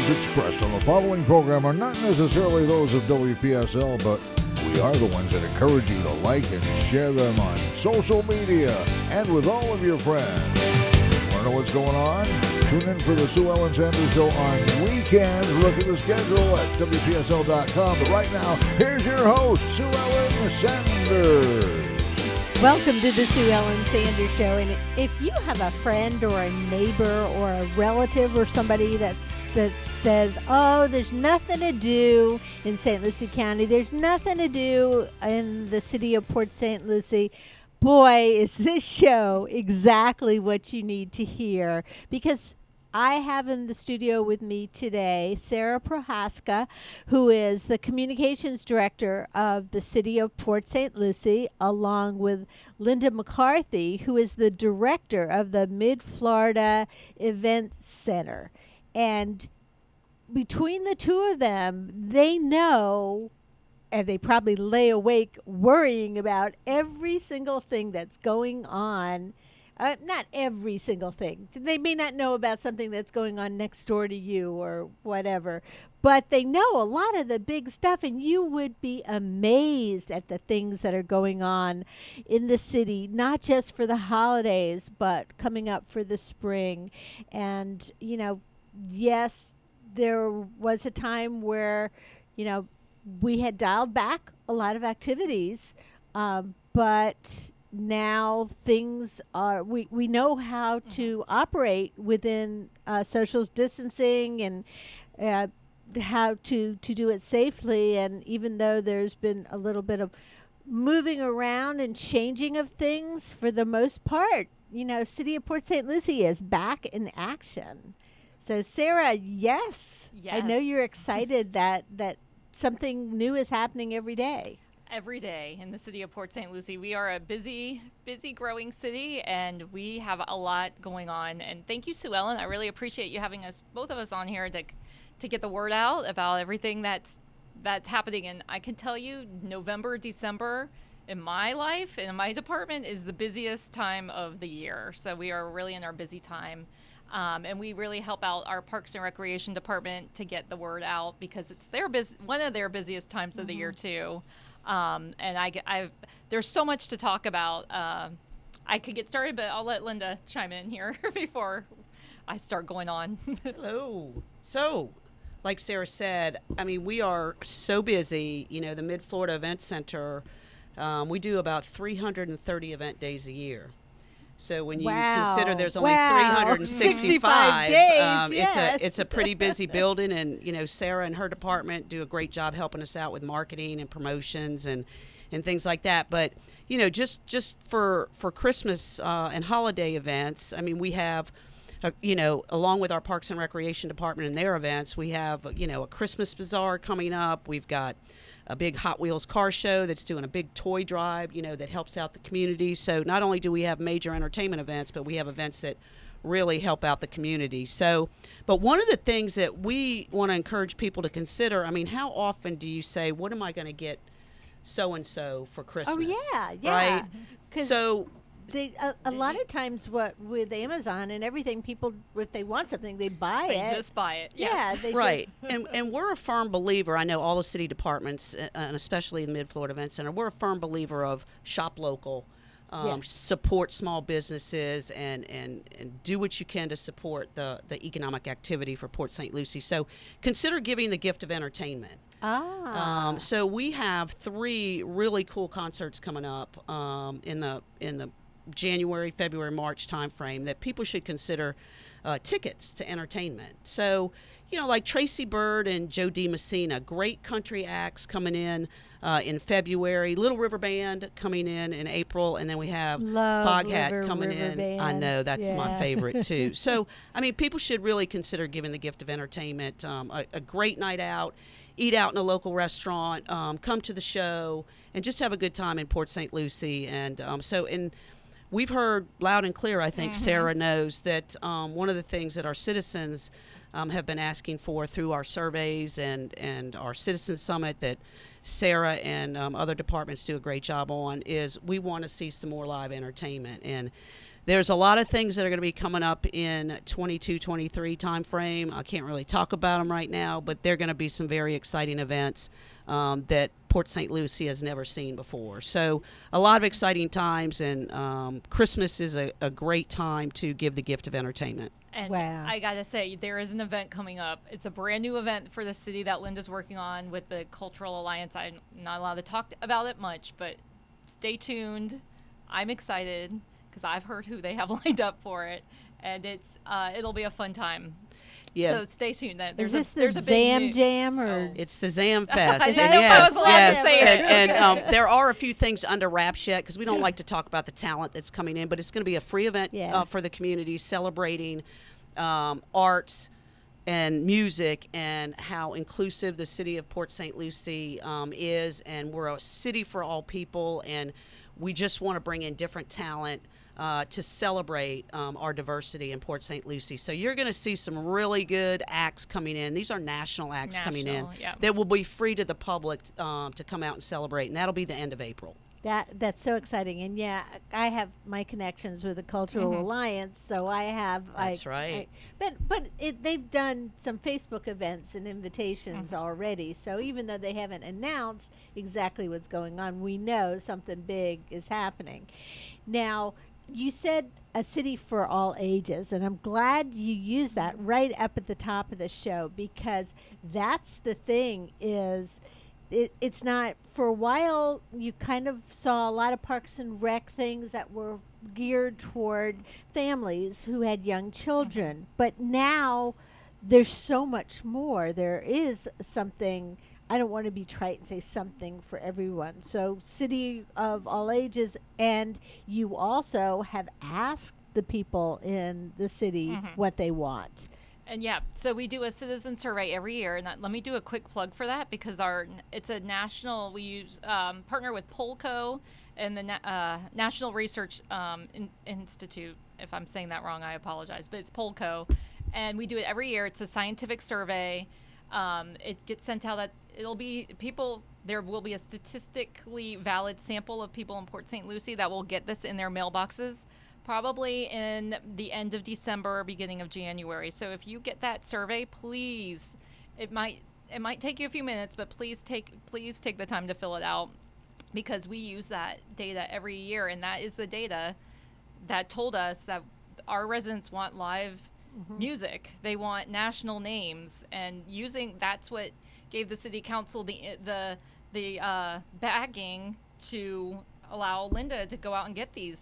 views expressed on the following program are not necessarily those of WPSL, but we are the ones that encourage you to like and share them on social media and with all of your friends. Want to know what's going on? Tune in for the Sue Ellen Sanders Show on weekends. Look at the schedule at WPSL.com. But right now, here's your host, Sue Ellen Sanders. Welcome to the Sue Ellen Sanders Show. And if you have a friend or a neighbor or a relative or somebody that says, oh, there's nothing to do in St. Lucie County, there's nothing to do in the city of Port St. Lucie, boy, is this show exactly what you need to hear, because I have in the studio with me today Sarah Prohaska, who is the communications director of the city of Port St. Lucie, along with Linda McCarthy, who is the director of the Mid-Florida Event Center. And between the two of them, they know, and they probably lay awake worrying about every single thing that's going on. Not every single thing. They may not know about something that's going on next door to you or whatever, but they know a lot of the big stuff, and you would be amazed at the things that are going on in the city, not just for the holidays, but coming up for the spring. And, you know, yes, there was a time where, you know, we had dialed back a lot of activities, but now things are, we know how to operate within social distancing and how to do it safely. And even though there's been a little bit of moving around and changing of things, for the most part, you know, City of Port St. Lucie is back in action. So Sarah, yes. I know you're excited that something new is happening every day. Every day in the city of Port St. Lucie. We are a busy growing city, and we have a lot going on. And thank you, Sue Ellen. I really appreciate you having us, both of us, on here to get the word out about everything that's happening. And I can tell you, November, December in my life and in my department is the busiest time of the year. So we are really in our busy time. And we really help out our Parks and Recreation Department to get the word out, because it's one of their busiest times of the year too. And there's so much to talk about. I could get started, but I'll let Linda chime in here before I start going on. Hello. So, like Sarah said, I mean, we are so busy. You know, the Mid-Florida Event Center, we do about 330 event days a year. So when you consider there's only 365 days, it's a pretty busy building. And, you know, Sarah and her department do a great job helping us out with marketing and promotions and things like that. But, you know, just for Christmas and holiday events, I mean, we have, you know, along with our Parks and Recreation Department and their events, we have, you know, a Christmas bazaar coming up. We've got a big Hot Wheels car show that's doing a big toy drive, you know, that helps out the community. So not only do we have major entertainment events, but we have events that really help out the community. So, but one of the things that we want to encourage people to consider, I mean, how often do you say, what am I going to get so-and-so for Christmas? Oh, yeah. Right? So a lot of times with Amazon and everything, people, if they want something, they buy it. They just buy it. Yeah. Right. And we're a firm believer, I know all the city departments, and especially the Mid-Florida Event Center, we're a firm believer of shop local, support small businesses, and do what you can to support the economic activity for Port St. Lucie. So consider giving the gift of entertainment. So we have 3 really cool concerts coming up in the January, February, March timeframe that people should consider tickets to entertainment. So, you know, like Tracy Bird and Joe D. Messina, great country acts coming in February. Little River Band coming in April, and then we have Foghat coming in. Band. I know, that's my favorite too. So, I mean, people should really consider giving the gift of entertainment. A great night out, eat out in a local restaurant, come to the show, and just have a good time in Port St. Lucie. And we've heard loud and clear, I think Sarah knows, that one of the things that our citizens have been asking for through our surveys and our Citizen Summit that Sarah and other departments do a great job on is we want to see some more live entertainment. And There's a lot of things that are going to be coming up in 22-23 time frame. I can't really talk about them right now, but they're going to be some very exciting events that Port St. Lucie has never seen before. So a lot of exciting times, and Christmas is a great time to give the gift of entertainment. And Wow. I gotta say, there is an event coming up. It's a brand new event for the city that Linda's working on with the Cultural Alliance. I'm not allowed to talk about it much, but stay tuned. I'm excited because I've heard who they have lined up for it, and it'll be a fun time. Yeah. So stay tuned. Is this the there's a big Zam new- Jam or? Oh. It's the Zam Fest. I didn't know if I was allowed to say it. And there are a few things under wraps yet because we don't like to talk about the talent that's coming in, but it's going to be a free event for the community celebrating arts and music and how inclusive the city of Port St. Lucie is, and we're a city for all people, and we just want to bring in different talent to celebrate our diversity in Port St. Lucie. So you're going to see some really good acts coming in. These are national acts coming in that will be free to the public to come out and celebrate, and that'll be the end of April. That's so exciting. And yeah, I have my connections with the Cultural Alliance, so I have. That's right. But they've done some Facebook events and invitations already. So even though they haven't announced exactly what's going on, we know something big is happening. Now, you said a city for all ages, and I'm glad you used that right up at the top of the show, because that's the thing is. It's not, for a while, you kind of saw a lot of Parks and Rec things that were geared toward families who had young children. But now there's so much more. There is something, I don't want to be trite and say something for everyone. So city of all ages, and you also have asked the people in the city what they want. And yeah, so we do a citizen survey every year, and let me do a quick plug for that because it's a national. We use partner with Polco and the National Research Institute. If I'm saying that wrong, I apologize, but it's Polco, and we do it every year. It's a scientific survey. It gets sent out. It'll be people. There will be a statistically valid sample of people in Port St. Lucie that will get this in their mailboxes. Probably in the end of December, beginning of January. So if you get that survey, please, it might take you a few minutes, but please take the time to fill it out, because we use that data every year, and that is the data that told us that our residents want live music. They want national names, and that's what gave the city council the backing to allow Linda to go out and get these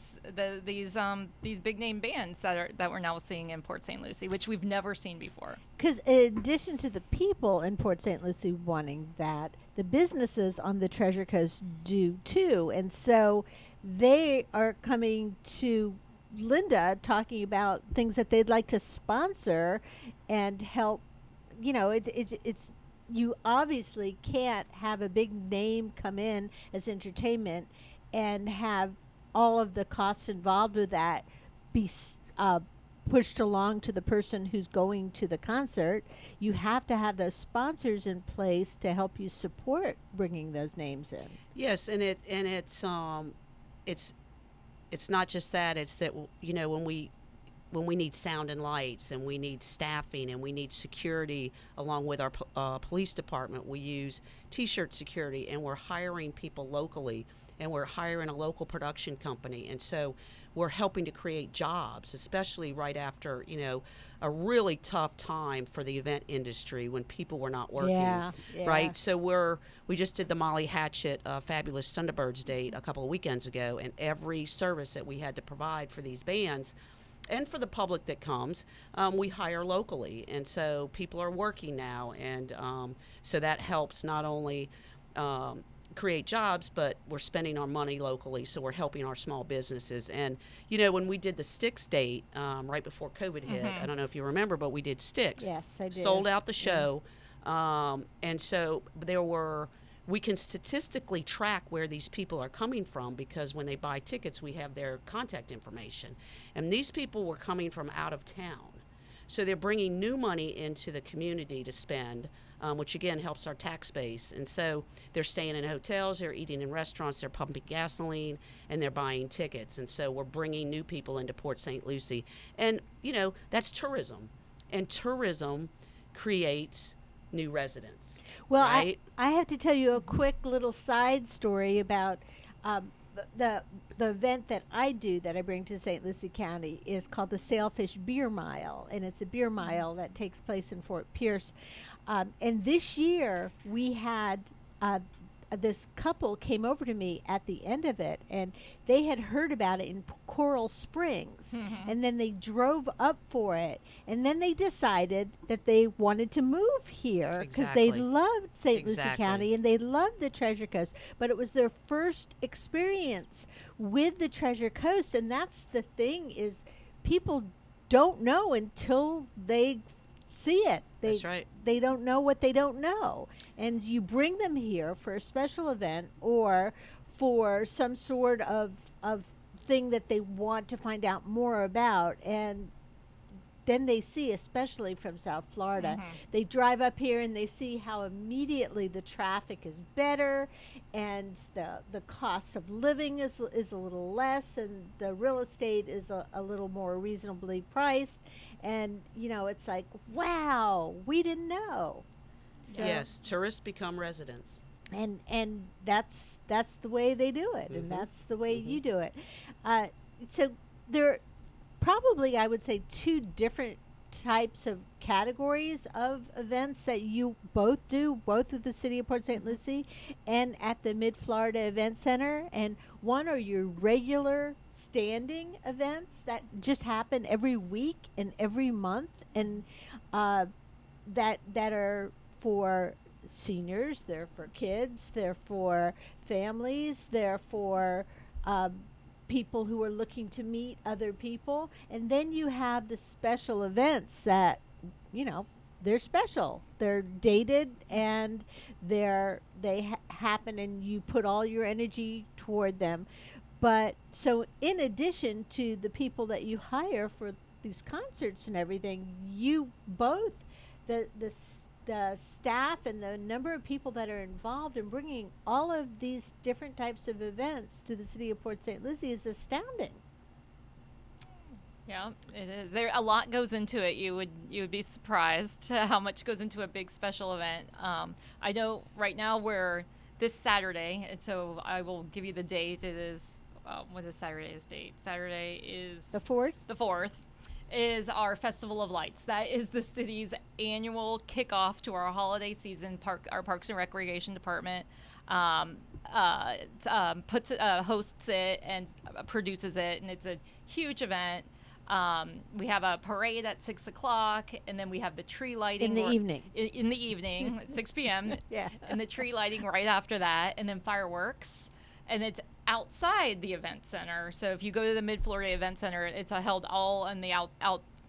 big name bands that we're now seeing in Port St. Lucie, which we've never seen before. Because in addition to the people in Port St. Lucie wanting that, the businesses on the Treasure Coast do too, and so they are coming to Linda talking about things that they'd like to sponsor and help. You know, it's you obviously can't have a big name come in as entertainment and have all of the costs involved with that be pushed along to the person who's going to the concert. You have to have those sponsors in place to help you support bringing those names in. Yes, and it's not just that. It's that, you know, when we need sound and lights, and we need staffing, and we need security along with our police department, we use T-shirt security, and we're hiring people locally, and we're hiring a local production company. And so we're helping to create jobs, especially right after, you know, a really tough time for the event industry when people were not working, right? So we just did the Molly Hatchet Fabulous Thunderbirds date a couple of weekends ago, and every service that we had to provide for these bands and for the public that comes, we hire locally. And so people are working now, and so that helps not only create jobs, but we're spending our money locally, so we're helping our small businesses. And, you know, when we did the Styx date right before COVID hit, I don't know if you remember, but we did Styx. Yes, I did. Sold out the show. And so we can statistically track where these people are coming from, because when they buy tickets, we have their contact information. And these people were coming from out of town. So they're bringing new money into the community to spend. which again helps our tax base. And so they're staying in hotels, they're eating in restaurants, they're pumping gasoline, and they're buying tickets. And so we're bringing new people into Port St. Lucie. And, that's tourism. And tourism creates new residents. Well, right? I have to tell you a quick little side story about the event that I do that I bring to St. Lucie County is called the Sailfish Beer Mile, and it's a beer mile that takes place in Fort Pierce. And this year we had this couple came over to me at the end of it, and they had heard about it in Coral Springs, and then they drove up for it, and then they decided that they wanted to move here because they loved St. Lucie County and they loved the Treasure Coast, but it was their first experience with the Treasure Coast. And that's the thing, is people don't know until they see it. That's right. They don't know what they don't know. And you bring them here for a special event or for some sort of thing that they want to find out more about. And then they see, especially from South Florida, they drive up here and they see how immediately the traffic is better and the cost of living is a little less, and the real estate is a little more reasonably priced. And, it's like, wow, we didn't know. So, yes, tourists become residents. And that's the way they do it, and that's the way you do it. So there are probably, I would say, two different types of categories of events that you both do, both at the City of Port St. Lucie and at the Mid-Florida Event Center. And one are your regular standing events that just happen every week and every month, and that are for seniors, they're for kids, they're for families, they're for people who are looking to meet other people. And then you have the special events that, they're special. They're dated and they happen, and you put all your energy toward them. But so in addition to the people that you hire for these concerts and everything, you both, the staff and the number of people that are involved in bringing all of these different types of events to the City of Port St. Lucie is astounding. Yeah, it is. There a lot goes into it. You would be surprised how much goes into a big special event. I know right now we're this Saturday, and so I will give you the date. It is what is Saturday's date? Saturday is The 4th. The 4th is our Festival of Lights. That is the city's annual kickoff to our holiday season. Our Parks and Recreation Department hosts it and produces it, and it's a huge event. We have a parade at 6 o'clock, and then we have the tree lighting In the evening. In the evening at 6 p.m. Yeah. And the tree lighting right after that, and then fireworks. And it's outside the event center. So if you go to the Mid-Florida Event Center, it's held all in the out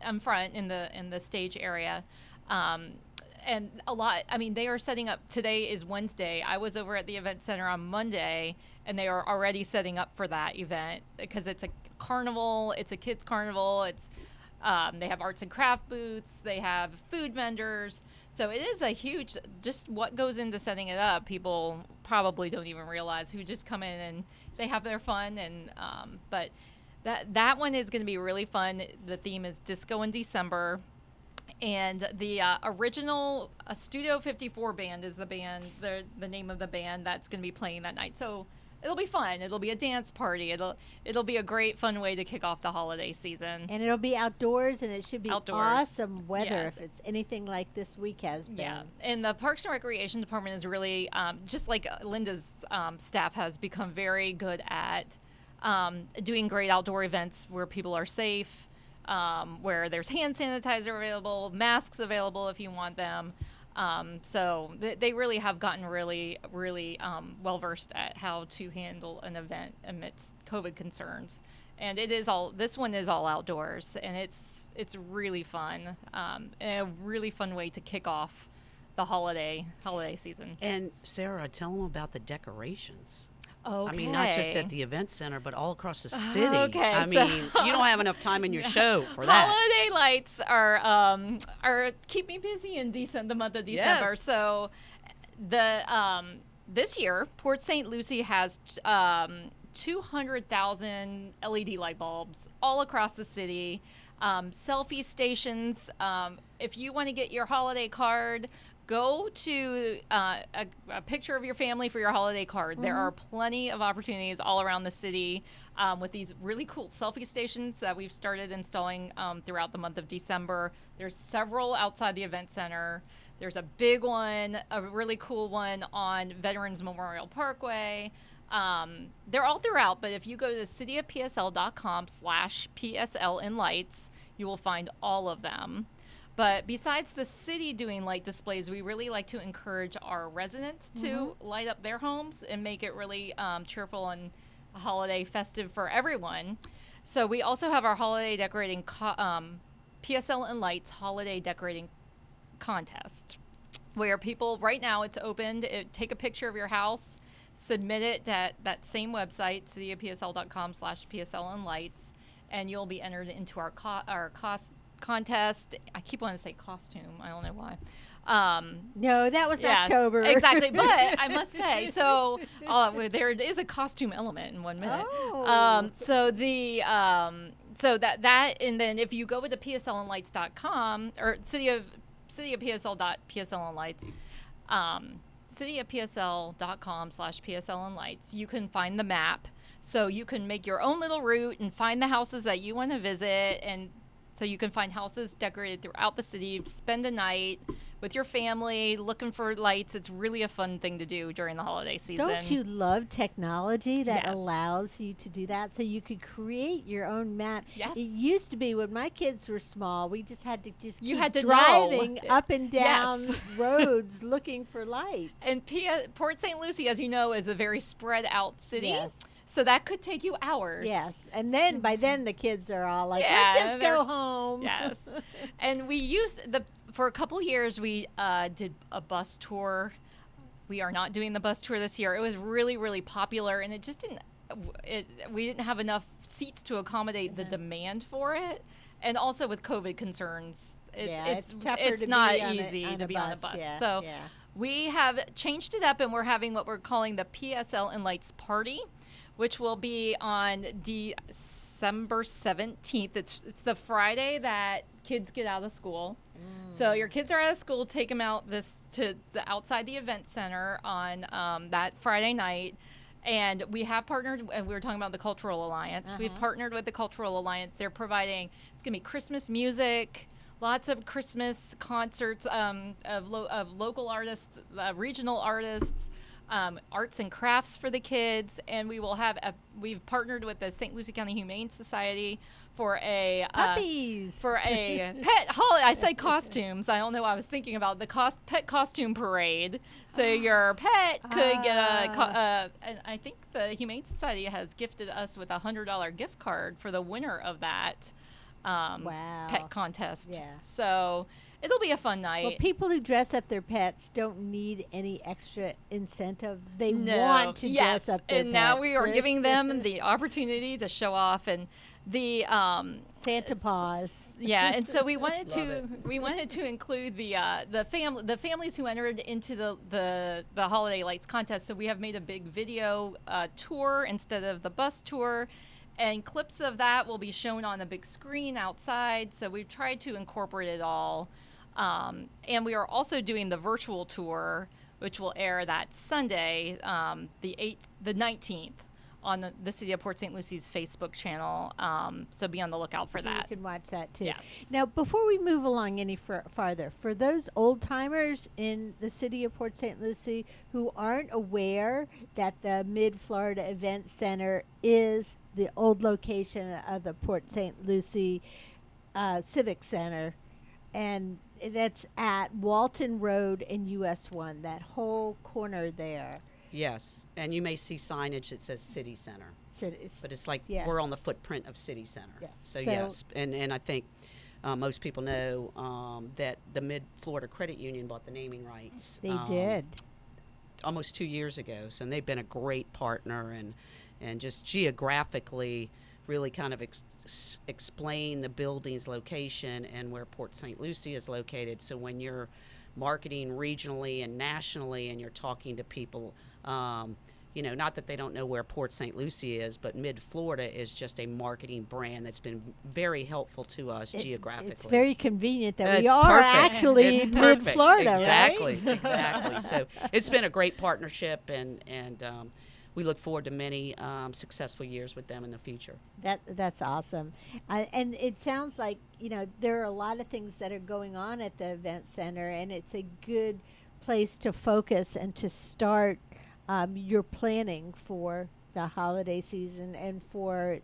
in front in the stage area. And a lot, they are setting up. Today is Wednesday. I was over at the event center on Monday, and they are already setting up for that event because it's a carnival. It's a kids carnival. It's they have arts and craft booths. They have food vendors. So it is a huge, just what goes into setting it up. People probably don't even realize who just come in and they have their fun. And but that one is going to be really fun. The theme is Disco in December. And the original Studio 54 band is the name of the band that's going to be playing that night. So it'll be fun. It'll be a dance party. It'll be a great fun way to kick off the holiday season. And it'll be outdoors, and it should be awesome weather Yes. if it's anything like this week has been. Yeah, and the Parks and Recreation Department is really, just like Linda's staff has become very good at doing great outdoor events where people are safe, where there's hand sanitizer available, masks available if you want them. So they really have gotten really, really well-versed at how to handle an event amidst COVID concerns. And this one is all outdoors, and it's really fun, and a really fun way to kick off the holiday season. And Sarah, tell them about the decorations. Okay. I mean, not just at the event center, but all across the city. Okay, I mean, you don't have enough time in your show for that. Holiday lights are keep me busy in the month of December. Yes. So this year, Port St. Lucie has 200,000 LED light bulbs all across the city. Selfie stations. If you want to get your holiday card, go to a picture of your family for your holiday card. There are plenty of opportunities all around the city with these really cool selfie stations that we've started installing throughout the month of December. There's several outside the event center. There's a big one, a really cool one on Veterans Memorial Parkway. They're all throughout, but if you go to cityofpsl.com/PSL in lights, you will find all of them. But besides the city doing light displays, we really like to encourage our residents to light up their homes and make it really cheerful and holiday festive for everyone. So we also have our holiday decorating PSL and Lights holiday decorating contest, where people, right now it's open, take a picture of your house, submit it at that same website, cityofpsl.com/PSL and Lights, and you'll be entered into our contest. I keep wanting to say costume. I don't know why. No, that was October. Exactly. But I must say, so there is a costume element in 1 minute. Oh. So that, and then if you go to pslandlights.com or cityofpsl.pslandlights, cityofpsl.com/PSLandlights, you can find the map. So you can make your own little route and find the houses that you want to visit, and so you can find houses decorated throughout the city, spend a night with your family looking for lights. It's really a fun thing to do during the holiday season. Don't you love technology that Yes. allows you to do that? So you could create your own map. Yes. It used to be when my kids were small, we just had to You keep had to driving know. up and down Yes. roads looking for lights. And Port St. Lucie, as you know, is a very spread out city. Yes. So that could take you hours. Yes, and then by then the kids are all like, Yeah, "Let's just they're- go home." Yes. And we used for a couple years, we did a bus tour. We are not doing the bus tour this year. It was really, really popular, and it just didn't, we didn't have enough seats to accommodate the demand for it. And also with COVID concerns, it's tougher it's to not be on easy to be on a bus. Yeah, So yeah. we have changed it up, and we're having what we're calling the PSL and Lights Party, which will be on December 17th. It's the Friday that kids get out of school. So your kids are out of school, take them out to the outside the event center on that Friday night. And we have partnered, and we were talking about the Cultural Alliance. We've partnered with the Cultural Alliance. They're providing, it's going to be Christmas music, lots of Christmas concerts of local artists, regional artists, arts and crafts for the kids, and we will have we've partnered with the St. Lucie County Humane Society for a Puppies. for a pet holiday. I said costumes. I don't know. I was thinking about the pet costume parade. So your pet could get and I think the Humane Society has gifted us with $100 gift card for the winner of that Wow. pet contest. Yeah. So it'll be a fun night. Well, people who dress up their pets don't need any extra incentive. They No. want to Yes. dress up their pets. And now we are There's giving them the opportunity to show off, and the Santa paws. yeah, and so we wanted to include the families who entered into the holiday lights contest. So we have made a big video tour instead of the bus tour, and clips of that will be shown on a big screen outside. So we've tried to incorporate it all, and we are also doing the virtual tour, which will air that Sunday, the 19th. On the City of Port St. Lucie's Facebook channel, so be on the lookout for So that. you can watch that too. Yes. Now, before we move along any farther, for those old timers in the City of Port St. Lucie who aren't aware that the Mid-Florida Event Center is the old location of the Port St. Lucie Civic Center, and that's at Walton Road and US 1, that whole corner there. Yes, and you may see signage that says City Center, but it's like yeah. we're on the footprint of City Center. Yes. So So- yes, and I think most people know that the Mid-Florida Credit Union bought the naming rights. They did. almost 2 years ago. So they've been a great partner, and just geographically really kind of explain the building's location and where Port St. Lucie is located. So when you're marketing regionally and nationally and you're talking to people, not that they don't know where Port St. Lucie is, but Mid-Florida is just a marketing brand that's been very helpful to us geographically. It's very convenient that we It's are perfect. actually It's in perfect. Mid-Florida, Exactly, right? exactly. So it's been a great partnership, and we look forward to many successful years with them in the future. That's awesome. And it sounds like, there are a lot of things that are going on at the event center, and it's a good place to focus and to start your planning for the holiday season, and for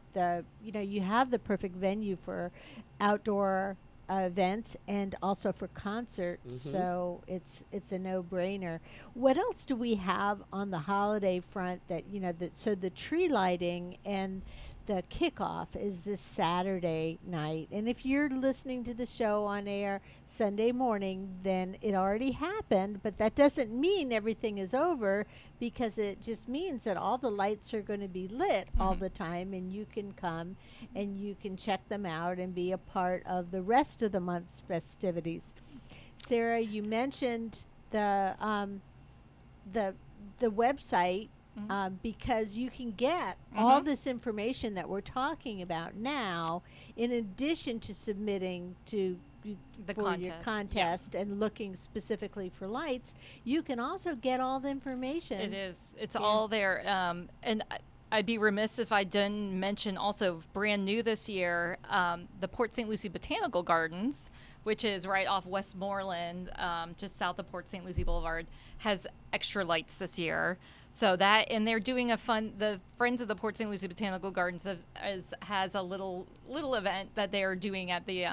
you have the perfect venue for outdoor events and also for concerts. So it's a no-brainer. What else do we have on the holiday front so the tree lighting and the kickoff is this Saturday night. And if you're listening to the show on air Sunday morning, then it already happened, but that doesn't mean everything is over, because it just means that all the lights are going to be lit all the time, and you can come and you can check them out and be a part of the rest of the month's festivities. Sarah, you mentioned the website, because you can get all this information that we're talking about now, in addition to submitting to your contest and looking specifically for lights. You can also get all the information. It is. It's all there. And I'd be remiss if I didn't mention also, brand new this year, the Port St. Lucie Botanical Gardens, which is right off Westmoreland, just south of Port St. Lucie Boulevard, has extra lights this year. So and they're doing the Friends of the Port St. Lucie Botanical Gardens has a little event that they are doing at the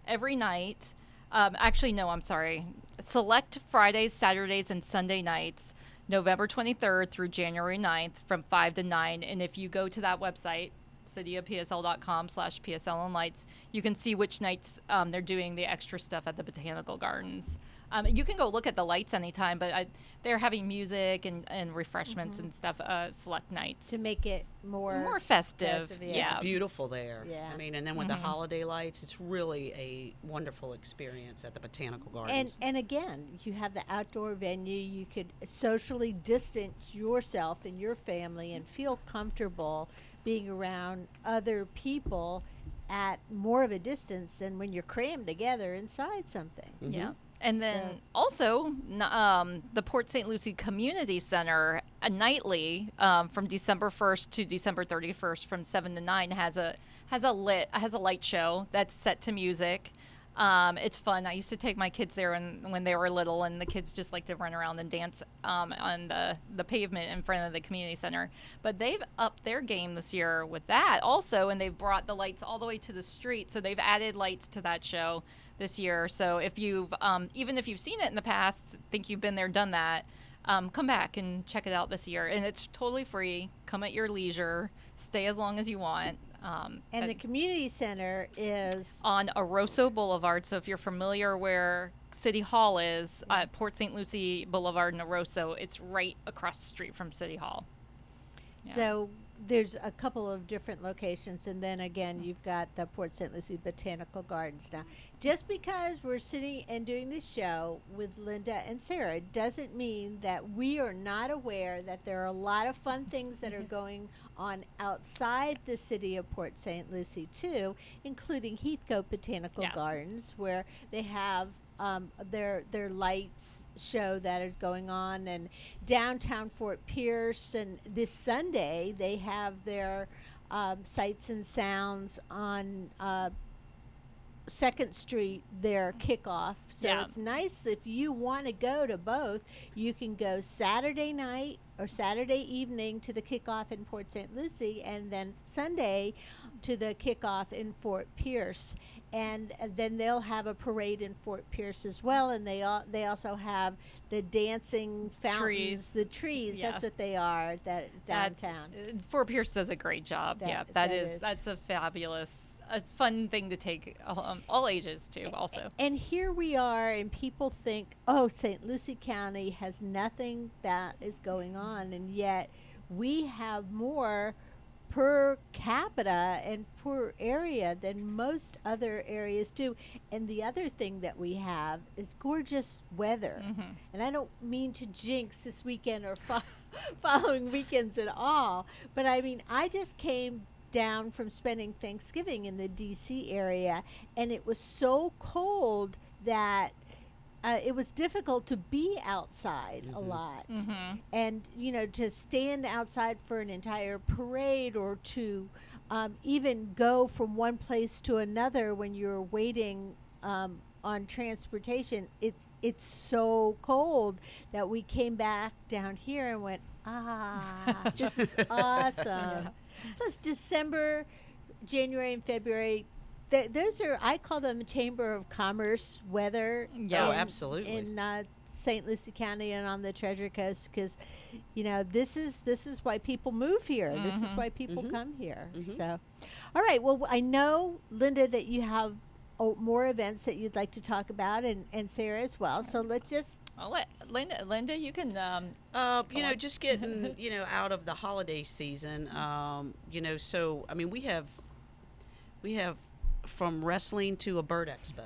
every night. Actually, no, I'm sorry. Select Fridays, Saturdays, and Sunday nights, November 23rd through January 9th from 5 to 9. And if you go to that website, cityofpsl.com/PSL and lights, you can see which nights they're doing the extra stuff at the Botanical Gardens. You can go look at the lights anytime, but they're having music and refreshments and stuff select nights to make it more festive. Yeah. It's beautiful there. Yeah. I mean, and then with the holiday lights, it's really a wonderful experience at the Botanical Gardens. And again, you have the outdoor venue. You could socially distance yourself and your family and feel comfortable being around other people at more of a distance than when you're crammed together inside something. Yeah. And then also the Port St. Lucie Community Center nightly from December 1st to December 31st from 7 to 9 has a light show that's set to music. It's fun. I used to take my kids there when they were little, and the kids just like to run around and dance on the pavement in front of the community center. But they've upped their game this year with that also, and they've brought the lights all the way to the street. So they've added lights to that show this year. So if you've even if you've seen it in the past, think you've been there, done that, come back and check it out this year. And it's totally free. Come at your leisure. Stay as long as you want. And the community center is on Aroso Boulevard. So if you're familiar where City Hall is, at Port St. Lucie Boulevard in Aroso, it's right across the street from City Hall. Yeah. So there's a couple of different locations, and then again you've got the Port St. Lucie Botanical Gardens. Now, just because we're sitting and doing this show with Linda and Sarah doesn't mean that we are not aware that there are a lot of fun things that are going on outside the city of Port St. Lucie too, including Heathcote Botanical Gardens, where they have their lights show that is going on, and downtown Fort Pierce, and this Sunday they have their Sights and Sounds on 2nd Street, their kickoff. So it's nice if you want to go to both. You can go Saturday night or Saturday evening to the kickoff in Port St. Lucie, and then Sunday to the kickoff in Fort Pierce. And then they'll have a parade in Fort Pierce as well, and they also have the dancing fountains, the trees. That's what they are. That downtown. Fort Pierce does a great job. That's a fabulous a fun thing to take all ages to also. And here we are, and people think, oh, St. Lucie County has nothing that is going on, and yet we have more per capita and per area than most other areas do. And the other thing that we have is gorgeous weather. And I don't mean to jinx this weekend or following weekends at all, but I mean, I just came down from spending Thanksgiving in the DC area, and it was so cold that it was difficult to be outside a lot. And, you know, to stand outside for an entire parade, or to even go from one place to another when you're waiting on transportation, it's so cold that we came back down here and went, this is awesome. Plus December, January, and February, those are, I call them Chamber of Commerce weather. Yeah. Oh, absolutely. In St. Lucie County and on the Treasure Coast, because, you know, this is why people move here. This is why people come here. So, all right. Well, I know, Linda, that you have more events that you'd like to talk about, and Sarah as well. So let's just. I'll let Linda, you can. You know, just getting, you know, out of the holiday season. You know, so I mean, we have from wrestling to a bird expo,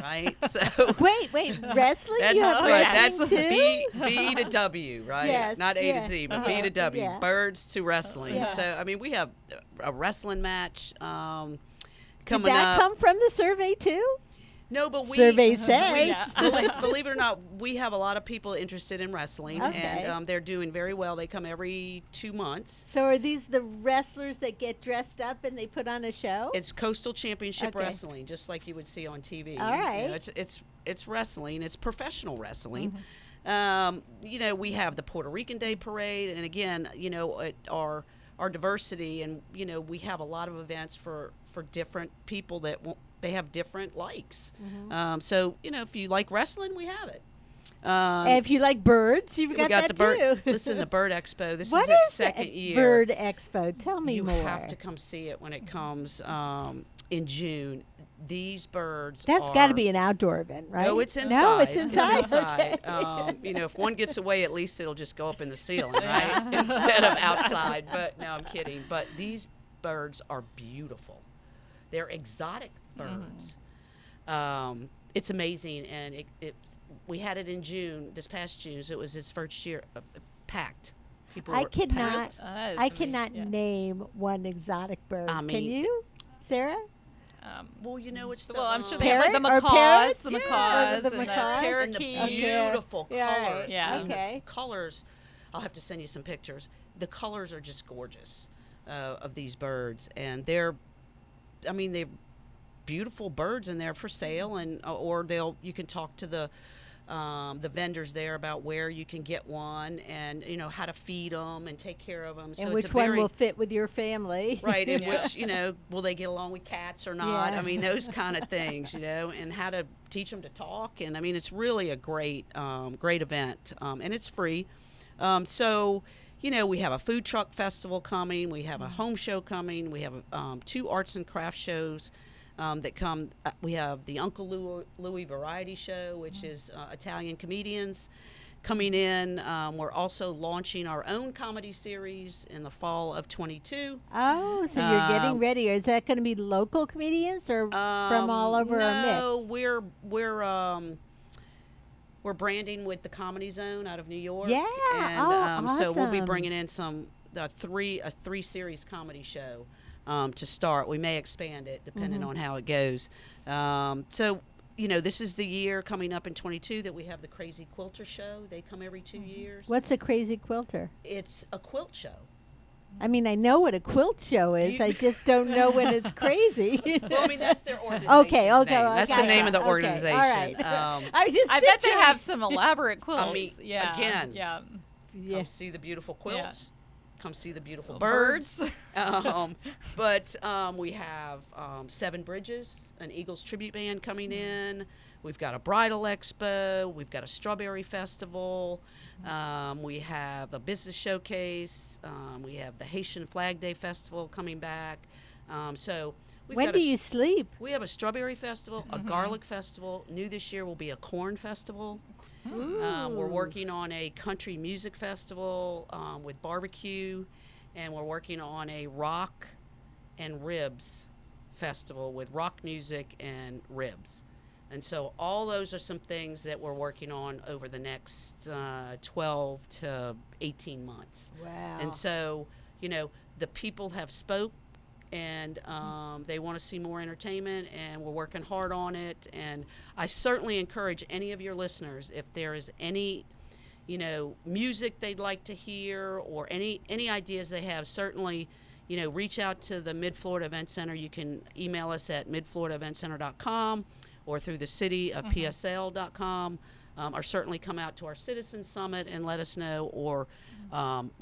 right? So wait, wrestling? that's You have that's wrestling too? B to W, right? Yes, Not A to Z, but B to W. yeah. Birds to wrestling. Yeah. So I mean, we have a wrestling match coming Did that up. come from the survey too? No, but we Survey says. believe it or not, we have a lot of people interested in wrestling, Okay. and they're doing very well. They come every 2 months. So are these the wrestlers that get dressed up and they put on a show? It's Coastal Championship Okay. Wrestling, just like you would see on TV. All right. You know, it's wrestling. It's professional wrestling. You know, we have the Puerto Rican Day Parade, and again, you know, our diversity, and you know, we have a lot of events for different people that they have different likes. So you know, if you like wrestling, we have it. And if you like birds, you've we got that the bird. too. Listen, the Bird Expo. This What is its is second the year. Bird Expo? Tell me You more. have to come see it when it comes in June. These birds. That's got to be an outdoor event, right? No, it's inside. No, it's inside. It's inside. Okay. You know, if one gets away, at least it'll just go up in the ceiling, right? Instead of outside. But no, I'm kidding. But these birds are beautiful. They're exotic birds. It's amazing, and we had it in June, this past June. So it was its first year packed. People I were cannot. packed. I cannot name one exotic bird. I mean, Can you, Sarah? Well, you know, it's the Well, I'm sure they Parrot have like the or macaws, parrots? the Yeah. macaws, The and macaws. the and the parakeets. beautiful Yeah, right. colors. Yeah. I mean, Okay. the colors. I'll have to send you some pictures. The colors are just gorgeous of these birds, and they're beautiful birds, and they're for sale, and or you can talk to the vendors there about where you can get one, and you know how to feed them and take care of them. So And it's which a one very, will fit with your family? right, and Yeah. which, you know, will they get along with cats or not? Yeah. I mean, those kind of things, you know, and how to teach them to talk. And I mean, it's really a great event, and it's free. So, you know, we have a food truck festival coming. We have a home show coming. We have 2 arts and craft shows that come. We have the Uncle Louie Variety Show, which is Italian comedians coming in. We're also launching our own comedy series in the fall of 22. Oh, so you're getting ready. Is that going to be local comedians or from all over our mix? No, we're branding with the Comedy Zone out of New York. Yeah. And so we'll be awesome. bringing in a 3 series comedy show to start. We may expand it depending on how it goes. So, you know, this is the year coming up in 22 that we have the Crazy Quilter Show. They come every 2 years. What's a crazy quilter? It's a quilt show. I mean, I know what a quilt show is. I just don't know when it's crazy. Well, I mean, that's their organization. Okay. name. I That's the gotcha. name of the Okay, organization. all right. I I bet they have some elaborate quilts. I mean, yeah. again, Yeah. Yeah. Come see the beautiful quilts. Come see the beautiful Little birds. But we have 7 Bridges, an Eagles tribute band coming in. We've got a bridal expo. We've got a strawberry festival. We have a business showcase. We have the Haitian Flag Day Festival coming back. So When do you sleep? We have a strawberry festival, a garlic festival. New this year will be a corn festival. We're working on a country music festival with barbecue, and we're working on a rock and ribs festival with rock music and ribs. And so all those are some things that we're working on over the next 12 to 18 months. Wow. And so, the people have spoke, and they want to see more entertainment, and we're working hard on it. And I certainly encourage any of your listeners, if there is any, music they'd like to hear or any ideas they have, certainly, reach out to the Mid-Florida Event Center. You can email us at midfloridaeventcenter.com or through the city of PSL.com, or certainly come out to our Citizen Summit and let us know, or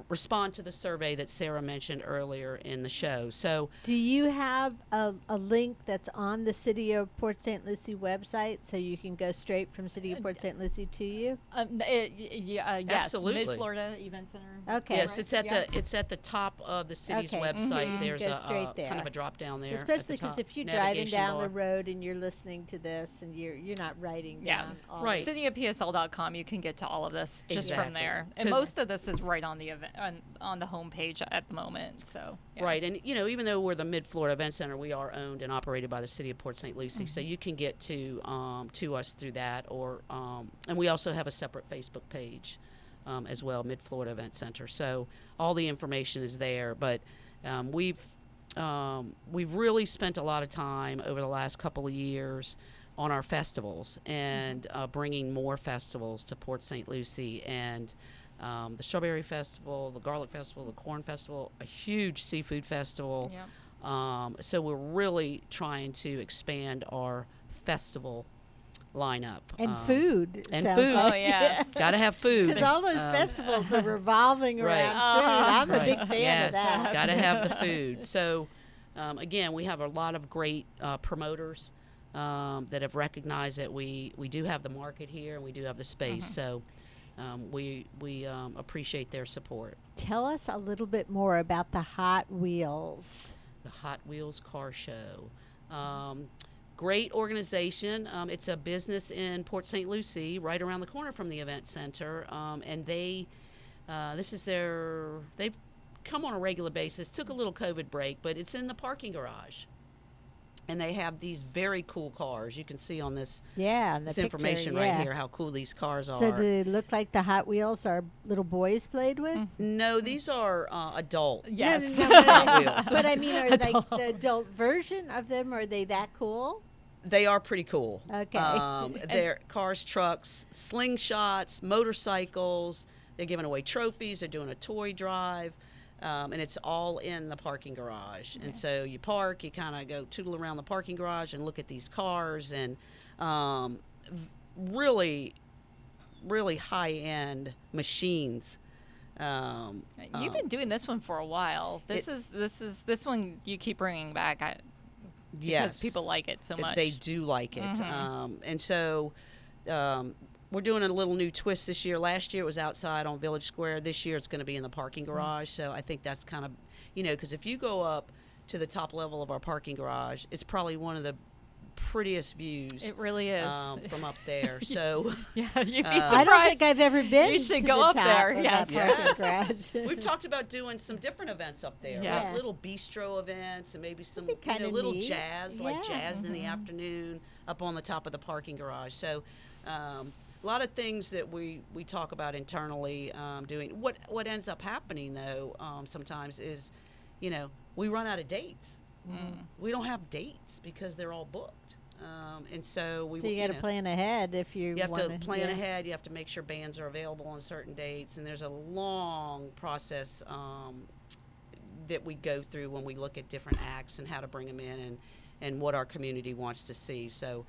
respond to the survey that Sarah mentioned earlier in the show. So, do you have a link that's on the City of Port St. Lucie website so you can go straight from City of Port St. Lucie to you? Yes, Absolutely. Mid-Florida Event Center. Okay. yes, it's at the top of the city's Okay. website. There's Go a straight there. kind of a drop down there. Especially because if you're driving Navigation down bar. the road and you're listening to this and you're not writing Yeah. down all Right. this. cityofpsl.com, you can get to all of this just from Exactly. there. And 'Cause- most of this is right on the event on the homepage at the moment. So yeah. Right, and even though we're the Mid-Florida Event Center, we are owned and operated by the City of Port St. Lucie, so you can get to us through that, or and we also have a separate Facebook page as well, Mid-Florida Event Center. So all the information is there, but we've really spent a lot of time over the last couple of years on our festivals and bringing more festivals to Port St. Lucie, and the Strawberry Festival, the Garlic Festival, the Corn Festival, a huge seafood festival. Yep. So we're really trying to expand our festival lineup. And food. and sounds food. Oh like. yes. Got to have food. Because all those festivals are revolving Right. around food. I'm a big fan yes, of that. got to have the food. So, again, we have a lot of great promoters that have recognized that we do have the market here and we do have the space. So we appreciate their support. Tell us a little bit more about the Hot Wheels. The Hot Wheels Car Show. Great organization. It's a business in Port St. Lucie, right around the corner from the event center. And they've come on a regular basis, took a little COVID break, but it's in the parking garage. And they have these very cool cars. You can see on this, Yeah, and the this picture, information yeah. right here how cool these cars are. So do they look like the Hot Wheels our little boys played with? No, these are adult. Yes. No, but, Hot Wheels. but I mean, are they like the adult version of them? Are they that cool? They are pretty cool. Okay. They're cars, trucks, slingshots, motorcycles. They're giving away trophies. They're doing a toy drive. And it's all in the parking garage. And so you park, you kind of go tootle around the parking garage and look at these cars, and really, really high-end machines. You've been doing this one for a while. This one you keep bringing back. Because Yes. people like it so much. They do like it. And so we're doing a little new twist this year. Last year it was outside on Village Square. This year it's going to be in the parking garage. So I think that's kind of, because if you go up to the top level of our parking garage, it's probably one of the prettiest views. It really is. From up there. So Yeah, you'd be surprised. I don't think I've ever been You should to go the up top there, of yes. that parking garage. we've talked about doing some different events up there, Yeah. like little bistro events and maybe some be kinda little neat. jazz, like Yeah. jazz in the afternoon up on the top of the parking garage. So a lot of things that we talk about internally doing. What ends up happening, though, sometimes is, we run out of dates. We don't have dates because they're all booked. And so we So you got to plan ahead if you have want to plan ahead. You have to make sure bands are available on certain dates, and there's a long process that we go through when we look at different acts and how to bring them in and what our community wants to see. So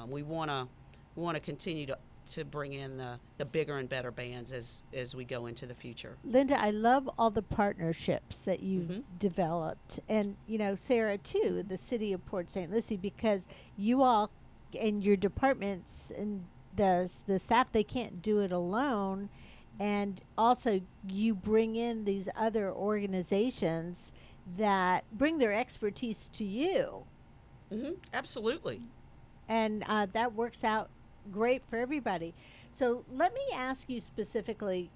we want to continue to bring in the bigger and better bands as we go into the future. Linda, I love all the partnerships that you've developed. And, Sarah, too, the city of Port St. Lucie, because you all and your departments and the staff, they can't do it alone. And also you bring in these other organizations that bring their expertise to you. Absolutely. And that works out great for everybody. So let me ask you specifically,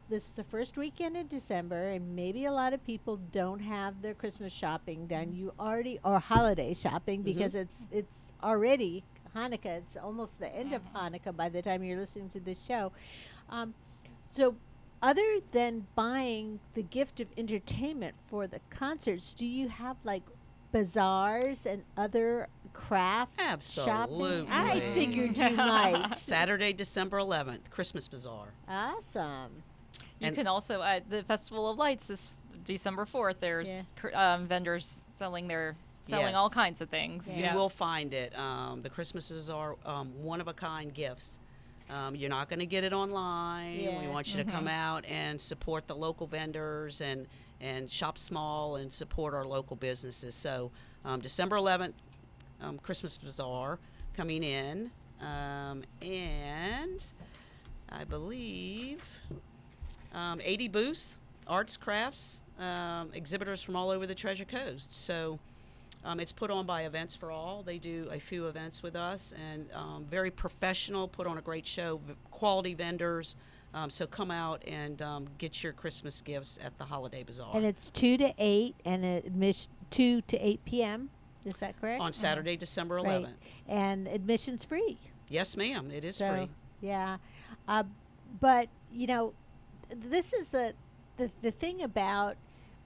this is the first weekend in December, and maybe a lot of people don't have their Christmas shopping done. You already, or holiday shopping, because it's already Hanukkah. It's almost the end of Hanukkah by the time you're listening to this show. So other than buying the gift of entertainment for the concerts, do you have like bazaars and other craft Absolutely. shopping? I figured you might. Saturday, December 11th, Christmas Bazaar. Awesome. You can also, at the Festival of Lights this December 4th, there's vendors selling all kinds of things. Yeah. You will find it. The Christmases are one-of-a-kind gifts. You're not going to get it online. Yeah. We want you to come out and support the local vendors and shop small and support our local businesses. So December 11th, Christmas Bazaar coming in. And I believe 80 booths, arts, crafts, exhibitors from all over the Treasure Coast. So it's put on by Events for All. They do a few events with us, and very professional, put on a great show, quality vendors. So come out and get your Christmas gifts at the Holiday Bazaar. And it's 2 to 8 and 2 to 8 p.m. Is that correct? On Saturday, December 11th. Right. And admission's free. Yes, ma'am. It is So, free. yeah. But, you know, this is the thing about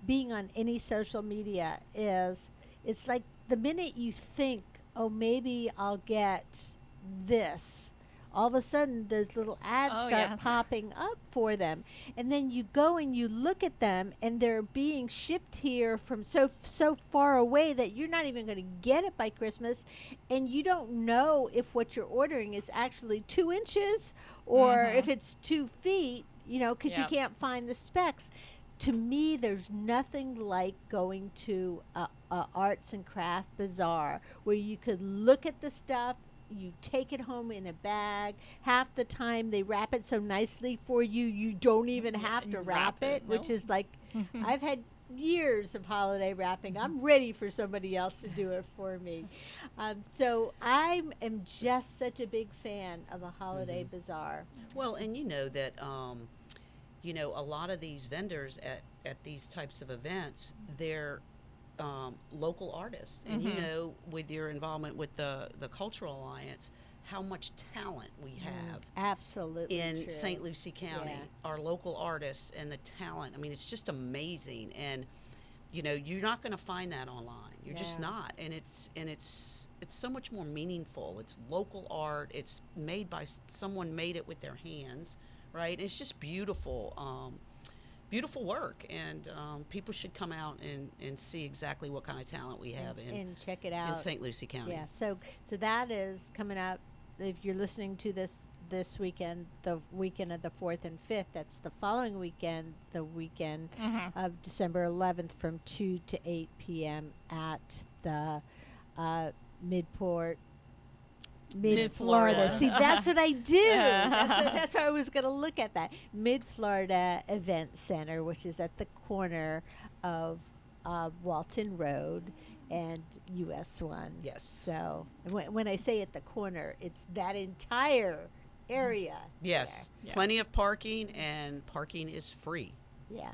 being on any social media is it's like the minute you think, oh, maybe I'll get this, all of a sudden those little ads start popping up for them. And then you go and you look at them, and they're being shipped here from so far away that you're not even going to get it by Christmas. And you don't know if what you're ordering is actually 2 inches or if it's 2 feet, you know, because you can't find the specs. To me, there's nothing like going to a arts and craft bazaar where you could look at the stuff, you take it home in a bag. Half the time they wrap it so nicely for you, you don't even have to wrap it, which is like, I've had years of holiday wrapping. I'm ready for somebody else to do it for me. So I am just such a big fan of a holiday bazaar. Well, and you know that, you know, a lot of these vendors at these types of events, they're local artists. And you know, with your involvement with the Cultural Alliance, how much talent we have Absolutely in true. St. Lucie County, our local artists and the talent. I mean, it's just amazing. And, you know, you're not going to find that online. You're just not. And it's so much more meaningful. It's local art. It's made by someone made it with their hands, right? It's just beautiful. Beautiful work, and people should come out and see exactly what kind of talent we have and check it out in St. Lucie County. Yeah, so that is coming up. If you're listening to this weekend, the weekend of the 4th and 5th, that's the following weekend, the weekend of December 11th from 2 to 8 p.m. at the Mid-Florida. See, that's what I do. That's why I was going to look at that. Mid-Florida Event Center, which is at the corner of Walton Road and US 1. Yes. So when I say at the corner, it's that entire area. Yes. Yeah. Plenty of parking, and parking is free Yeah.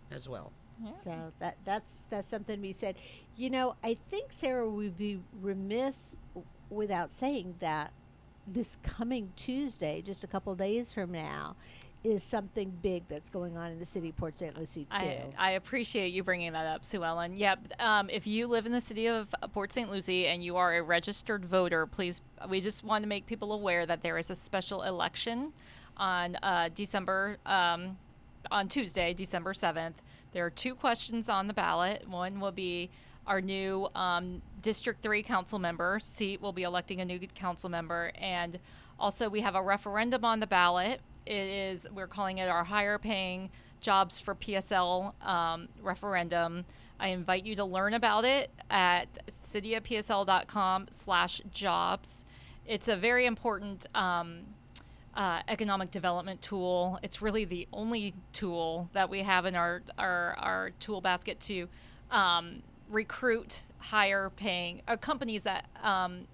as well. Yeah. So that's something to be said. You know, I think, Sarah, we'd be remiss without saying that this coming Tuesday, just a couple days from now, is something big that's going on in the city of Port St. Lucie, too. I appreciate you bringing that up, Sue Ellen. Yep. If you live in the city of Port St. Lucie and you are a registered voter, please, we just want to make people aware that there is a special election on on Tuesday, December 7th. There are 2 questions on the ballot. One will be our new District 3 council member seat. We'll be electing a new council member. And also we have a referendum on the ballot. We're calling it our higher paying jobs for PSL referendum. I invite you to learn about it at cityofpsl.com/jobs. It's a very important economic development tool. It's really the only tool that we have in our tool basket to recruit higher paying companies that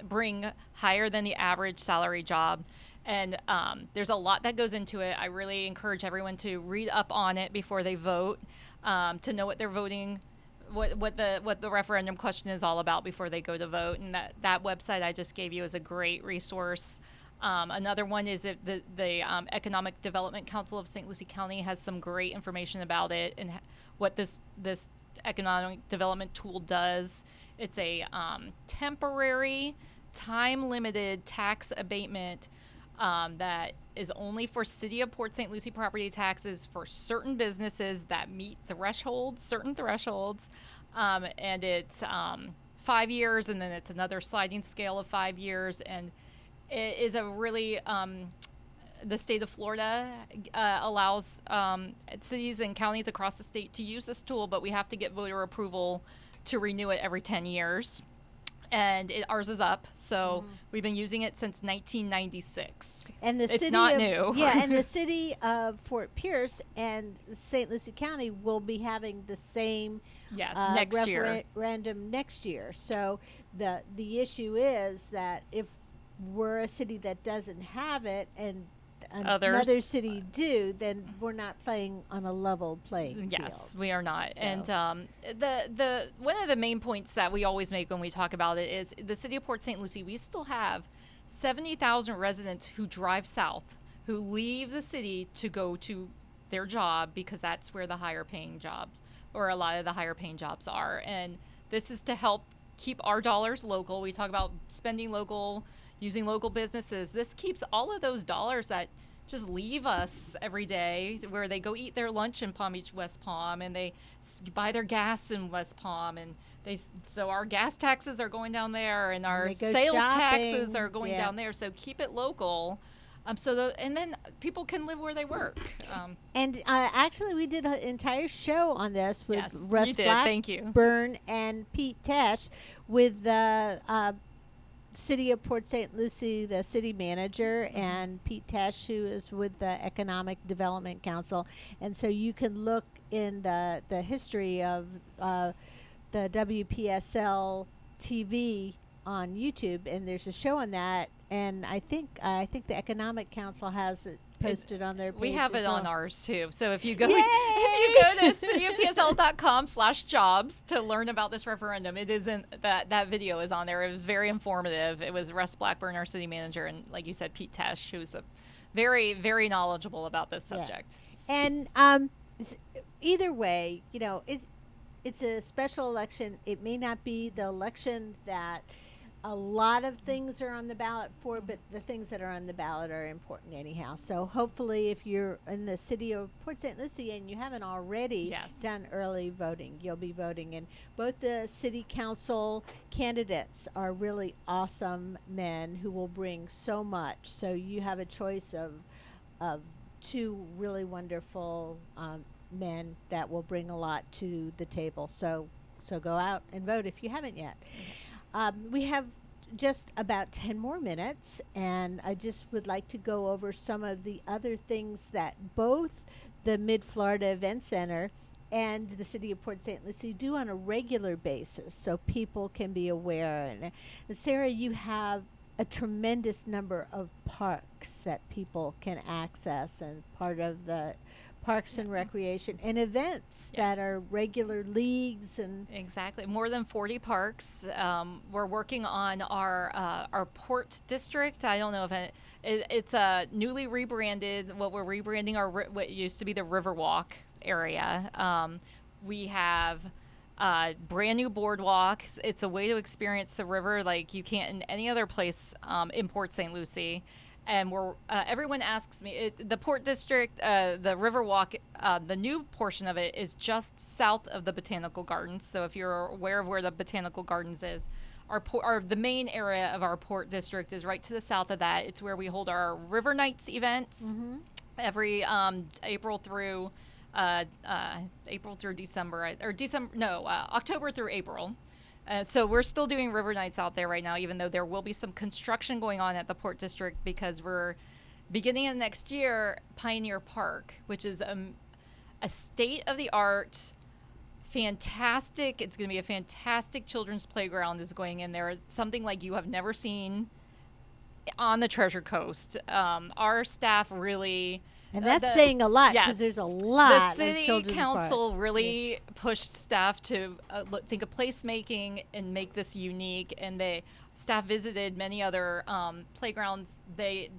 bring higher than the average salary job. And there's a lot that goes into it. I really encourage everyone to read up on it before they vote, to know what they're voting, what the referendum question is all about before they go to vote. And that website I just gave you is a great resource. Another one is if the Economic Development Council of St. Lucie County has some great information about it and what this economic development tool does. It's a temporary, time-limited tax abatement that is only for City of Port St. Lucie property taxes for certain businesses that meet certain thresholds. And it's 5 years, and then it's another sliding scale of 5 years. And it is a really, the state of Florida allows cities and counties across the state to use this tool, but we have to get voter approval to renew it every 10 years. And ours is up, so we've been using it since 1996. And it's not new. Yeah, and the city of Fort Pierce and St. Lucie County will be having the same next year. referendum next year. So the issue is that if we're a city that doesn't have it and another city do, then we're not playing on a level playing field. Yes, we are not. So. And the one of the main points that we always make when we talk about it is the City of Port St. Lucie, we still have 70,000 residents who drive south, who leave the city to go to their job because that's where the higher paying jobs, or a lot of the higher paying jobs are. And this is to help keep our dollars local. We talk about spending local, using local businesses. This keeps all of those dollars that just leave us every day, where they go eat their lunch in Palm Beach, West Palm, and they buy their gas in West Palm, and so our gas taxes are going down there, and our sales taxes are going down there. So keep it local, and then people can live where they work. And actually, we did an entire show on this with Russ Blackburn and Pete Tesh with the City of Port St. Lucie, the city manager, and Pete Tesh, who is with the Economic Development Council. And so you can look in the history of the WPSL TV on YouTube, and there's a show on that. And I think the Economic Council has it posted on their page. We have it well. on ours too. So if you go to cityofpsl.com/jobs to learn about this referendum, it isn't that video is on there. It was very informative. It was Russ Blackburn, our city manager, and like you said, Pete Tesh, who's very, very knowledgeable about this subject. And either way, it's a special election. It may not be the election that a lot of things are on the ballot for, but the things that are on the ballot are important anyhow. So hopefully if you're in the city of Port St. Lucie and you haven't already done early voting, you'll be voting. And both the city council candidates are really awesome men who will bring so much. So you have a choice of two really wonderful men that will bring a lot to the table. So go out and vote if you haven't yet. We have just about 10 more minutes, and I just would like to go over some of the other things that both the Mid-Florida Event Center and the City of Port St. Lucie do on a regular basis so people can be aware. And Sarah, you have a tremendous number of parks that people can access, and part of the Parks and Recreation and events that are regular leagues and exactly more than 40 parks. We're working on our port district. I don't know if it's a newly rebranded. What we're rebranding what used to be the Riverwalk area. We have brand new boardwalk. It's a way to experience the river like you can't in any other place in Port St. Lucie. And everyone asks me, the Port District, the Riverwalk, the new portion of it is just south of the Botanical Gardens. So if you're aware of where the Botanical Gardens is, the main area of our Port District is right to the south of that. It's where we hold our River Nights events every October through April. So we're still doing River Nights out there right now, even though there will be some construction going on at the Port District, because we're beginning of next year, Pioneer Park, which is a state-of-the-art fantastic. It's going to be a fantastic children's playground is going in there. It's something like you have never seen on the Treasure Coast. Our staff really... And that's saying a lot because yes. there's a lot The of city children's council parks. really pushed staff to think of placemaking and make this unique. And staff visited many other playgrounds. The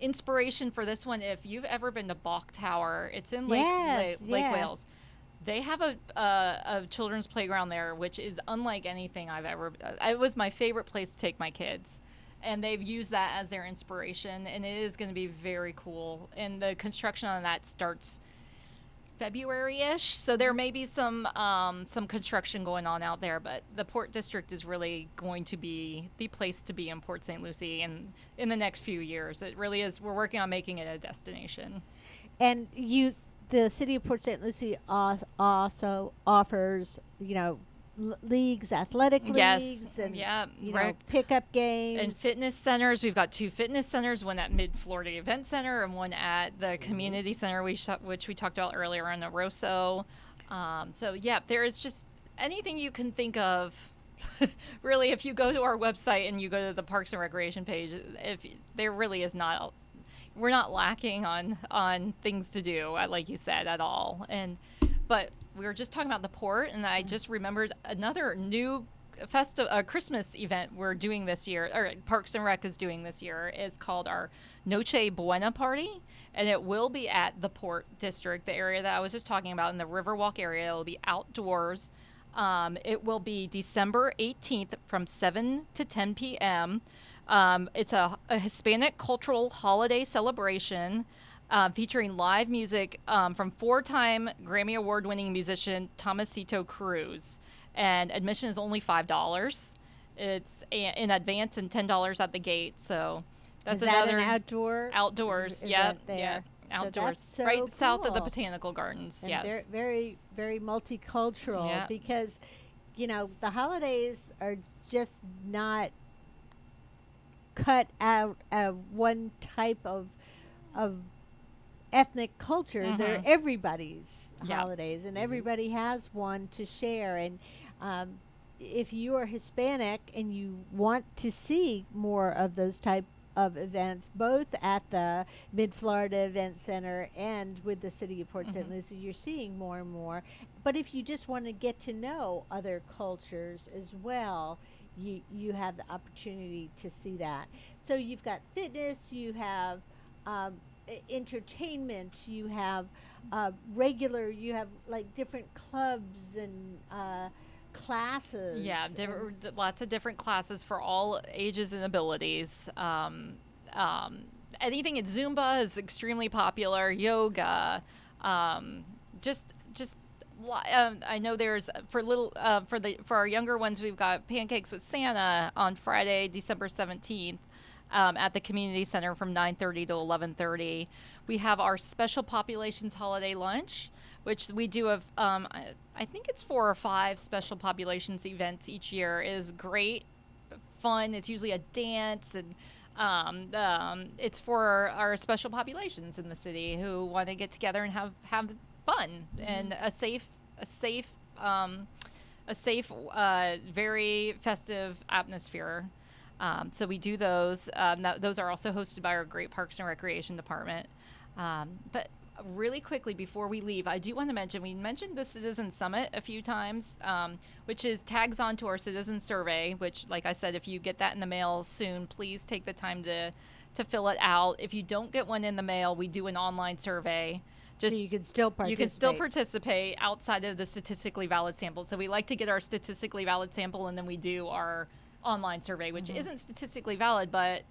inspiration for this one, if you've ever been to Balk Tower, it's in Lake Wales. They have a children's playground there, which is unlike anything I've ever. It was my favorite place to take my kids. And they've used that as their inspiration, and it is going to be very cool. And the construction on that starts February-ish, so there may be some construction going on out there. But the Port District is really going to be the place to be in Port St. Lucie in the next few years. It really is. We're working on making it a destination. And the city of Port St. Lucie also offers, leagues, athletic leagues, and pickup games and fitness centers. We've got 2 fitness centers, one at Mid-Florida Event Center and one at the community center, which we talked about earlier on Rosso. There is just anything you can think of. Really, if you go to our website and you go to the Parks and Recreation page, there really is not. We're not lacking on things to do, like you said, at all. But we were just talking about the port, and I just remembered another new Christmas event we're doing this year, or Parks and Rec is doing this year, is called our Noche Buena party, and it will be at the Port District, the area that I was just talking about in the Riverwalk area. It will be outdoors. It will be December 18th from 7 to 10 p.m. It's a Hispanic cultural holiday celebration featuring live music from 4-time Grammy Award-winning musician Tomasito Cruz. And admission is only $5. It's in advance and $10 at the gate. So that's another an outdoors. Yep. Yeah. Outdoors. So right cool. South of the Botanical Gardens. And yes. very, very multicultural because, the holidays are just not cut out of one type of ethnic culture. Mm-hmm. They're everybody's holidays, and everybody has one to share. And if you are Hispanic and you want to see more of those type of events, both at the Mid-Florida Event Center and with the City of Port St. Lucie, you're seeing more and more. But if you just want to get to know other cultures as well, you have the opportunity to see that. So you've got fitness, you have entertainment, you have you have like different clubs and classes. Yeah, lots of different classes for all ages and abilities. Anything at Zumba is extremely popular. Yoga, I know there's for our younger ones, we've got Pancakes with Santa on Friday, December 17th. At the community center from 9:30 to 11:30. We have our special populations holiday lunch, which we do I think it's 4 or 5 special populations events each year. It is great fun. It's usually a dance, and it's for our special populations in the city who want to get together and have fun and a safe, very festive atmosphere. So we do those. Those are also hosted by our great Parks and Recreation department. But really quickly before we leave, I do want to mention, we mentioned the Citizen Summit a few times, which tags on to our citizen survey, which, like I said, if you get that in the mail soon, please take the time to fill it out. If you don't get one in the mail, we do an online survey. So you can still participate. You can still participate outside of the statistically valid sample. So we like to get our statistically valid sample, and then we do our online survey, which isn't statistically valid, but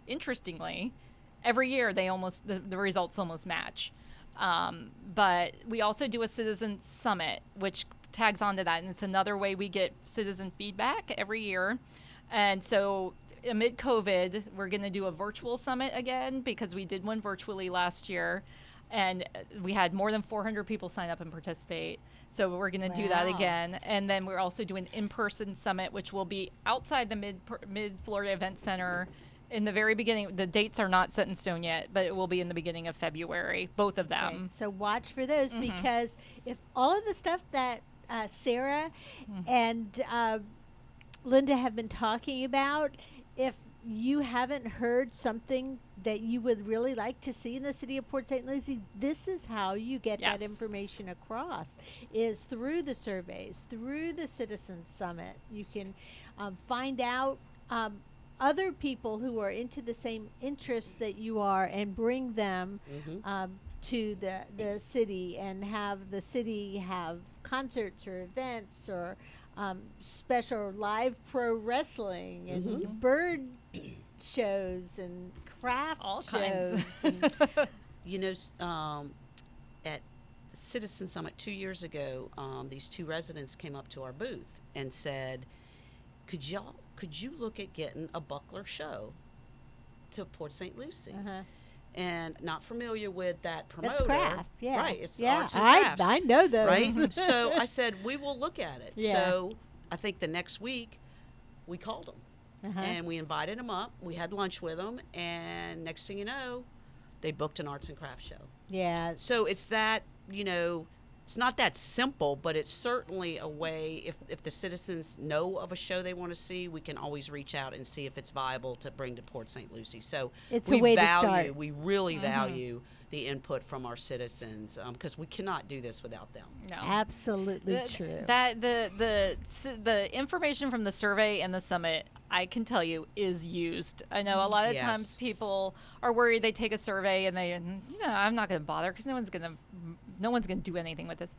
interestingly, every year the results almost match. But we also do a citizen summit, which tags onto that, and it's another way we get citizen feedback every year. And so amid COVID, we're going to do a virtual summit again because we did one virtually last year, and we had more than 400 people sign up and participate. So we're going to do that again. And then we're also doing an in-person summit, which will be outside the Mid-Florida Event Center in the very beginning. The dates are not set in stone yet, but it will be in the beginning of February, both of them. Right, so watch for those, because if all of the stuff that Sarah and Linda have been talking about, if you haven't heard something that you would really like to see in the city of Port St. Lucie, this is how you get that information across, is through the surveys, through the Citizen Summit. You can find out other people who are into the same interests that you are and bring them to the city, and have the city have concerts or events or special live pro wrestling and bird shows and craft All shows. kinds. You know, at Citizen Summit 2 years ago, these two residents came up to our booth and said, could you look at getting a buckler show to Port St. Lucie? And not familiar with that promoter. That's craft, yeah. Right, it's yeah, arts and crafts. I know those. Right? So I said, we will look at it. Yeah. So I think the next week, we called them. And we invited them up. We had lunch with them. And next thing you know, they booked an arts and crafts show. Yeah. So it's that, you know, it's not that simple, but it's certainly a way, if the citizens know of a show they want to see, we can always reach out and see if it's viable to bring to Port St. Lucie. So it's a way to start. We really value the input from our citizens, because we cannot do this without them. No. Absolutely true. That the information from the survey and the summit, I can tell you, is used. I know a lot of times people are worried. They take a survey and they, I'm not going to bother because no one's going to do anything with this.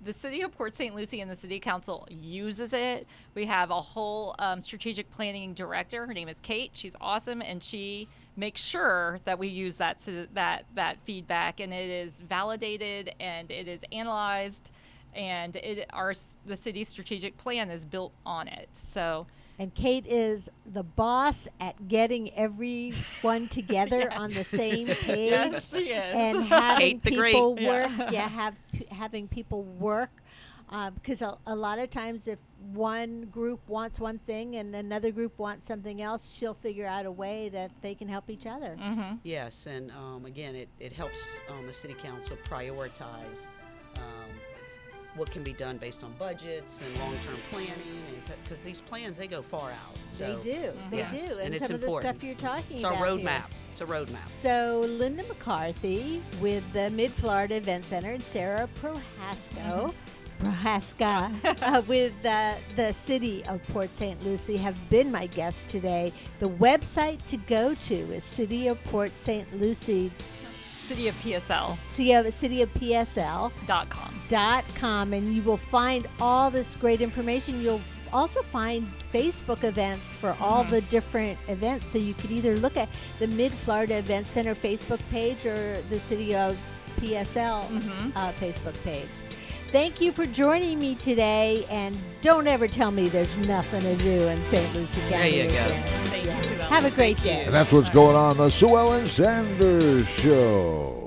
The city of Port St. Lucie and the city council uses it. We have a whole strategic planning director. Her name is Kate. She's awesome, and she makes sure that we use that feedback, and it is validated and it is analyzed, and the city's strategic plan is built on it. So. And Kate is the boss at getting everyone together on the same page. Yes, she is. And having Kate the people Great. work. Having people work. Because a lot of times if one group wants one thing and another group wants something else, she'll figure out a way that they can help each other. Yes, and again, it helps the city council prioritize what can be done based on budgets and long-term planning, and because these plans, they go far out. So, They do. yes, And it's some important. of the stuff you're talking It's about our here. roadmap. It's a roadmap. So Linda McCarthy with the Mid-Florida Event Center, and Sarah Prohaska with the city of Port St. Lucie have been my guests today. The website to go to is City of Port St. Lucie. City of PSL. City of PSL.com. .com. And you will find all this great information. You'll also find Facebook events for all the different events. So you could either look at the Mid-Florida Event Center Facebook page or the City of PSL Facebook page. Thank you for joining me today, and don't ever tell me there's nothing to do in St. Lucie County. There you go. Thank you, Sue Ellen. Have a great day. And that's what's going on the Sue Ellen Sanders Show.